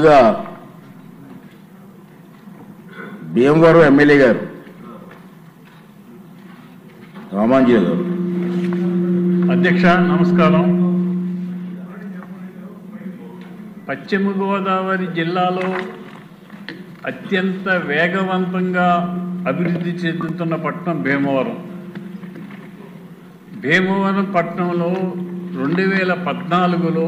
ముందుగా భీమవరం ఎమ్మెల్యే గారు రామాంజనేయ గారు. అధ్యక్ష నమస్కారం. పశ్చిమ గోదావరి జిల్లాలో అత్యంత వేగవంతంగా అభివృద్ధి చెందుతున్న పట్టణం భీమవరం. భీమవరం పట్టణంలో 2014లో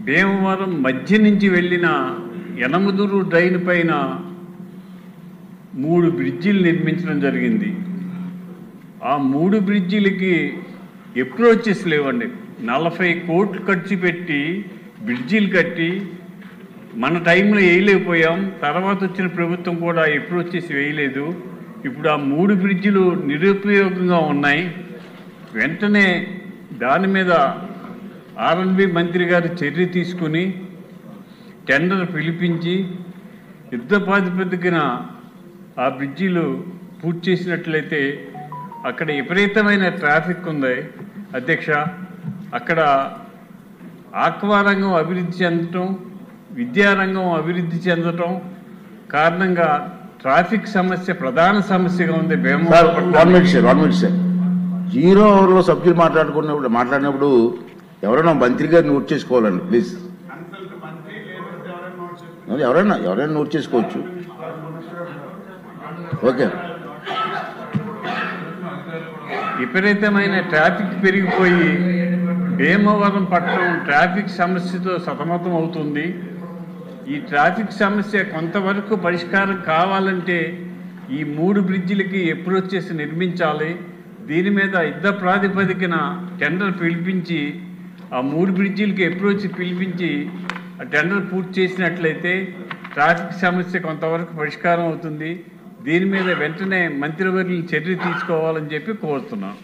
భీమవరం మధ్య నుంచి వెళ్ళిన యనమదురు డ్రైన్ పైన 3 బ్రిడ్జిలు నిర్మించడం జరిగింది. ఆ 3 బ్రిడ్జిలకి అప్రోచెస్ లేవండి. 40 కోట్లు ఖర్చు పెట్టి బ్రిడ్జిలు కట్టి మన టైంలో వేయలేకపోయాం. తర్వాత వచ్చిన ప్రభుత్వం కూడా అప్రోచెస్ వేయలేదు. ఇప్పుడు ఆ 3 బ్రిడ్జిలు నిరుపయోగంగా ఉన్నాయి. వెంటనే దాని మీద ఆర్ఎన్బి మంత్రి గారు చర్య తీసుకుని టెండర్ పిలిపించి యుద్ధ ప్రాతిపదికన ఆ బ్రిడ్జిలు పూర్తి చేసినట్లయితే అక్కడ విపరీతమైన ట్రాఫిక్ ఉంది అధ్యక్ష. అక్కడ ఆక్వా రంగం అభివృద్ధి చెందటం, విద్యారంగం అభివృద్ధి చెందటం కారణంగా ట్రాఫిక్ సమస్య ప్రధాన సమస్యగా ఉంది భీమవరం. 0 అవర్లో సభ్యులు మాట్లాడినప్పుడు ఎవరైనా మంత్రి గారు నోట్ చేసుకోవాలండి ప్లీజ్. ఎవరైనా నోట్ చేసుకోవచ్చు. ఓకే. విపరీతమైన ట్రాఫిక్ పెరిగిపోయి భీమవరం పట్టణం ట్రాఫిక్ సమస్యతో సతమతం అవుతుంది. ఈ ట్రాఫిక్ సమస్య కొంతవరకు పరిష్కారం కావాలంటే ఈ 3 బ్రిడ్జిలకి అప్రోచెస్ నిర్మించాలి. దీని మీద యుద్ధ ప్రాతిపదికన టెండర్ పిలిపించి ఆ 3 బ్రిడ్జిలకి అప్రోచ్ పిలిపించి ఆ టెండర్ పూర్తి చేసినట్లయితే ట్రాఫిక్ సమస్య కొంతవరకు పరిష్కారం అవుతుంది. దీని మీద వెంటనే మంత్రివర్యులు చర్య తీసుకోవాలని చెప్పి కోరుతున్నాను.